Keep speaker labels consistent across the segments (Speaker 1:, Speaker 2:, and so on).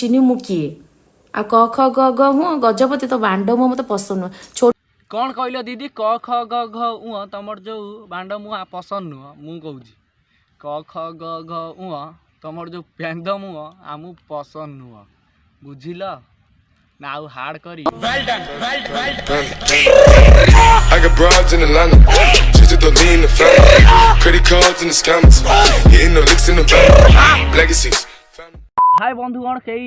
Speaker 1: चिन्ह मु किए आ क ख ग ग हूँ गजपति तो बांड मुँह मत पसंद नुह।
Speaker 2: कौन कहल दीदी क ख ग घ उ तुम जो बांड मुँह पसंद नुह मु कहूँ क ख ग घ उ तुम जो पेंद मुँह आमु पसंद नुह बुझिल ना आउ हार्ड करी।
Speaker 3: I got broads in Atlanta, just to lean the family. Credit cards in the scammers, hitting the licks in the bank. Legacies.
Speaker 2: हाय बंधुगण कई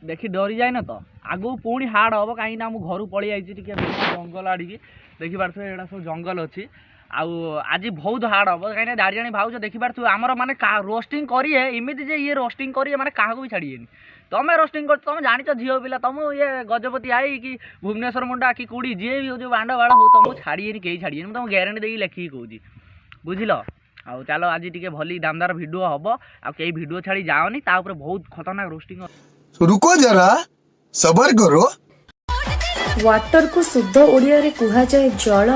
Speaker 2: देखी डरी जाए ना तो आगु पुणी हार्ड हम कहीं घर पलि आई जंगल आड़ी देखी पारे यहाँ सब जंगल अच्छी आज बहुत हार्ड हम कहीं दाड़ी जाणी भाव देखी पारे आमर माने रोस्टिंग करिए इमिति जे ये रोस्टिंग करिए माने क्या भी छाड़िए तमें रोस्टिंग कर तुम जानी झील पिला तुम ये गजपति आई कि भुवनेश्वर मुंडा कि कौड़ी जी भी हो बांड बाड़ हो तुमको छाड़िए कहीं छाड़िए तुमको ग्यारंटी देकी लेखिकी कहूँ बुझिल। आउ चलो आज टी भली दामदार भिडियो हम आई भिडियो छाड़ी जाओनी बहुत खतरनाक रोस्टिंग।
Speaker 4: रुको जरा सबर करो।
Speaker 1: वाटर को शुद्ध ओडिया रे कुहा जाए जल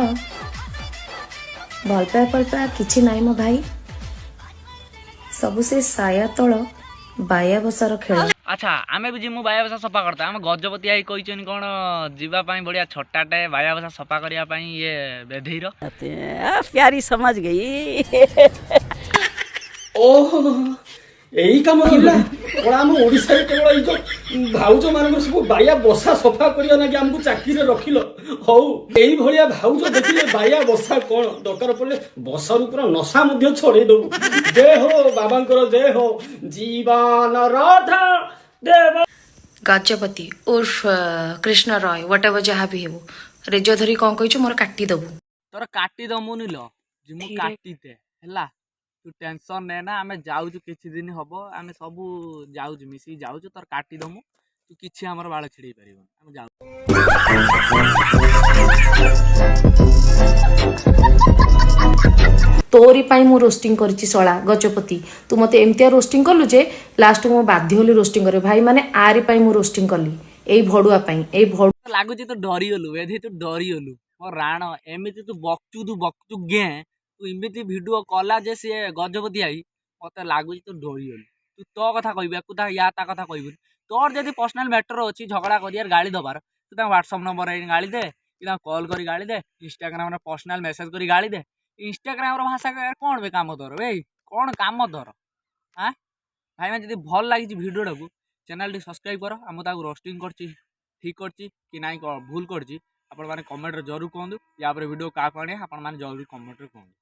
Speaker 1: भल पाया किछि नाई मो भाई सबु से साया तल बाया बसार खेल।
Speaker 2: अच्छा आमे भी जिमु बाया बसा सफा करता आम गजपति आई कहिचन कोन जीवा बढ़िया छोटाटे बाया बसा सफा करिया ये बेधेईर
Speaker 5: प्यारी समझ गई।
Speaker 6: ओहो यही कम आम ओडिशा केवल भाउज मान सब बाया बसा सफा करिया ना कि आमको चाकरी रखिल हौ यही भाया भाउज देखिले बाया बसा कौन दरकार पड़े बसा पूरा नशा छड़े दबु। जय हो बाबांकर जय हो जीवन राधा देव।
Speaker 1: गजपति उर्फ कृष्ण रॉय व्हाट एवर जहाँ भी हो रेज धरी कौन कही मोर काटी दबु
Speaker 2: तोर काटी दमु निल जिमु काटीते हैला तू टेंशन ने ना आमे जाउछु किछि दिन हबो आमे सब जाउछु मिसी जाउछु तोर काटी दमु तू किछि हमर बाळ छिड़ी परिबो आमे जाउ।
Speaker 1: तोरी पाई मु रोस्टिंग करछि सळा गजपति तू मते एमतिया रोस्टिंग करलु जे लास्ट मु बाध्य होली रोस्टिंग करे भाई माने आरी पाई मु रोस्टिंग करली एई भडुआ पाई एई भड
Speaker 2: लागुछि तो डरी गलु एधि तू डरी गलु ओ राण एमिति तू बकचू गे तू इमिति भिडियो कला जे से गजपति आई मते लागुछि तो डरी गलु तू तो कथा कहबे कुदा या ता कथा कहबु तोर जदि पर्सनल मैटर अछि झगड़ा करियार गाली दबार तू ता व्हाट्सएप नंबर आई गाली दे कि कॉल करी गाली दे इंस्टाग्राम रे पर्सनल मेसेज करी गाली दे इंस्टाग्राम रो भाषा कौन बे काम तोर बे कौन काम तोर हाँ भाई मैं जदि भल लगी भिडियो टाकू चैनल टी सब्सक्राइब कर आम ताकू रोस्टिंग करछि ठीक करछि कि नाई भूल करछि आपण माने कमेंट रे जरूर कहंदु या पर वीडियो का आने आपण माने जरूर कमेंट रे कहंदु।